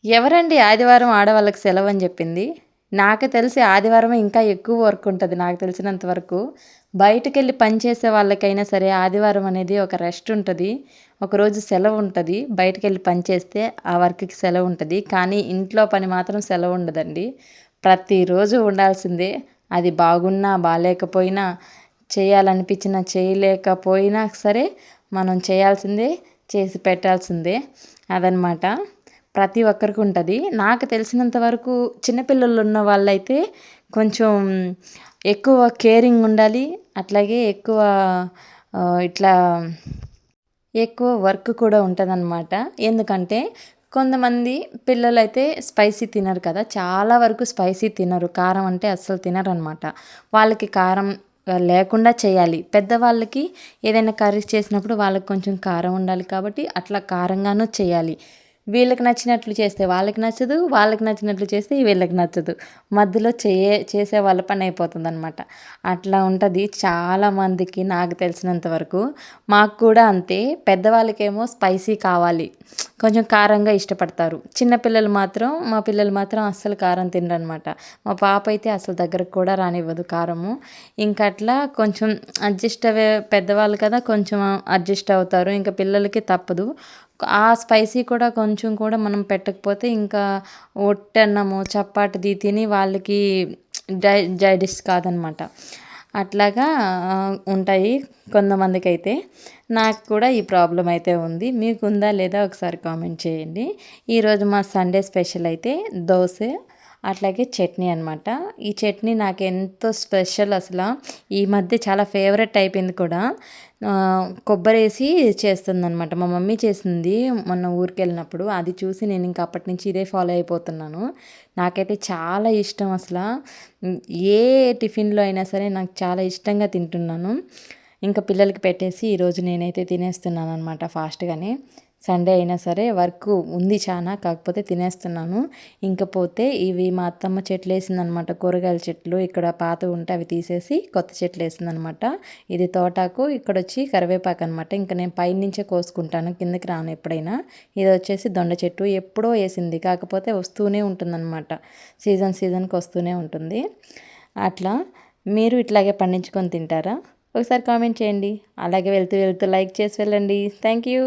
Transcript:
ఎవరండి ఆదివారం ఆడవాళ్ళకి సెలవని జెప్పింది? నాకు తెలిసి ఆదివారమే ఇంకా ఎక్కువ వర్క్ ఉంటది నాకు తెలిసినంత వరకు. బయటికెళ్ళి పని చేసే వాళ్ళకైనా సరే ఆదివారం అనేది ఒక రెస్ట్ ఉంటది. ఒకరోజు సెలవుంటది. బయటికెళ్ళి పని చేస్తే ఆ వర్క్‌కి సెలవుంటది. కానీ ఇంట్లో పని మాత్రం సెలవుండదండి. ప్రతిరోజు ఉండాల్సిందే. అది బాగున్నా, బాలేకపోయినా, చేయాలనిపించినా, చేయలేకపోయినా సరే మనం చేయాల్సిందే, చేసి పెట్టాల్సిందే. అదనమాట. ప్రతి ఒక్కరికి ఉంటది. నాకు తెలిసినంత వరకు చిన్న పిల్లలున్న వాళ్ళైతే కొంచెం ఎక్కువ కేరింగ్ ఉండాలి. అట్లాగే ఇట్లా ఎక్కువ వర్క్ కూడా ఉంటదనమాట. ఎందుకంటే కొంతమంది పిల్లలైతే స్పైసీ తినరు కదా! చాలా వరకు స్పైసీ తినరు. కారం అంటే అస్సలు తినరనమాట. వాళ్ళకి కారం లేకుండా చేయాలి. పెద్దవాళ్ళకి ఏదైనా కర్రీస్ చేసినప్పుడు వాళ్ళకి కొంచెం కారం ఉండాలి కాబట్టి అట్లా కారంగాను చేయాలి. వీళ్ళకి నచ్చినట్లు చేస్తే వాళ్ళకి నచ్చదు. వాళ్ళకి నచ్చినట్లు చేస్తే వీళ్ళకి నచ్చదు. మధ్యలో చేసే వాళ్ళ పని అయిపోతుందనమాట. అట్లా ఉంటది చాలా మందికి నాకు తెలిసినంత వరకు. మాకు కూడా అంతే. పెద్దవాళ్ళకేమో స్పైసీ కావాలి. కొంచెం కారంగా ఇష్టపడతారు. మా పిల్లలు మాత్రం అస్సలు కారం తినరనమాట. మా పాప అయితే అసలు దగ్గరకు కూడా రానివ్వదు కారము. ఇంకట్లా కొంచెం పెద్దవాళ్ళు కదా! కొంచెం అడ్జస్ట్ అవుతారు. ఇంక పిల్లలకి తప్పదు. ఆ స్పైసీ కూడా కొంచెం కూడా మనం పెట్టకపోతే ఇంకా ఒట్టన్నము, చపాతీది తిని వాళ్ళకి డైజెస్ట్ కాదనమాట. అట్లాగా ఉంటాయి కొంతమందికైతే. నాకు కూడా ఈ ప్రాబ్లమ్ అయితే ఉంది. మీకుందా లేదా ఒకసారి కామెంట్ చేయండి. ఈరోజు మా సండే స్పెషల్ అయితే దోస, అట్లాగే చట్నీ అనమాట. ఈ చట్నీ నాకెంతో స్పెషల్ అసల. ఈ మధ్య చాలా ఫేవరెట్ అయిపోయింది కూడా. కొబ్బరేసి చేస్తుందనమాట. మా మమ్మీ చేసింది మొన్న ఊరికెళ్ళినప్పుడు. అది చూసి నేను ఇంక అప్పటి నుంచి ఇదే ఫాలో అయిపోతున్నాను. నాకైతే చాలా ఇష్టం అసల. ఏ టిఫిన్‌లో అయినా సరే నాకు చాలా ఇష్టంగా తింటున్నాను. ఇంకా పిల్లలకి పెట్టేసి ఈరోజు నేనైతే తినేస్తున్నాననమాట ఫాస్ట్‌గానే. సండే అయినా సరే వర్క్ ఉంది చానా. కాకపోతే తినేస్తున్నాను. ఇంకపోతే ఇవి మా అత్తమ్మ చెట్లేసిందనమాట. కూరగాయల చెట్లు. ఇక్కడ పాతవుంటే అవి తీసేసి కొత్త చెట్లేసిందనమాట. ఇది తోటాకు, ఇక్కడొచ్చి కరివేపాకనమాట. ఇంక నేను పైనుంచే కోసుకుంటాను. కిందకి రాను ఎప్పుడైనా. ఇదొచ్చేసి దొండ చెట్టు. ఎప్పుడో ఏసింది. కాకపోతే వస్తూనే ఉంటుందనమాట. సీజన్‌కి వస్తూనే ఉంటుంది. అట్లా మీరు ఇట్లాగే పండించుకొని తింటారా? ఒకసారి కామెంట్ చేయండి. అలాగే వెళ్తూ లైక్ చేసి వెళ్ళండి. Thank you.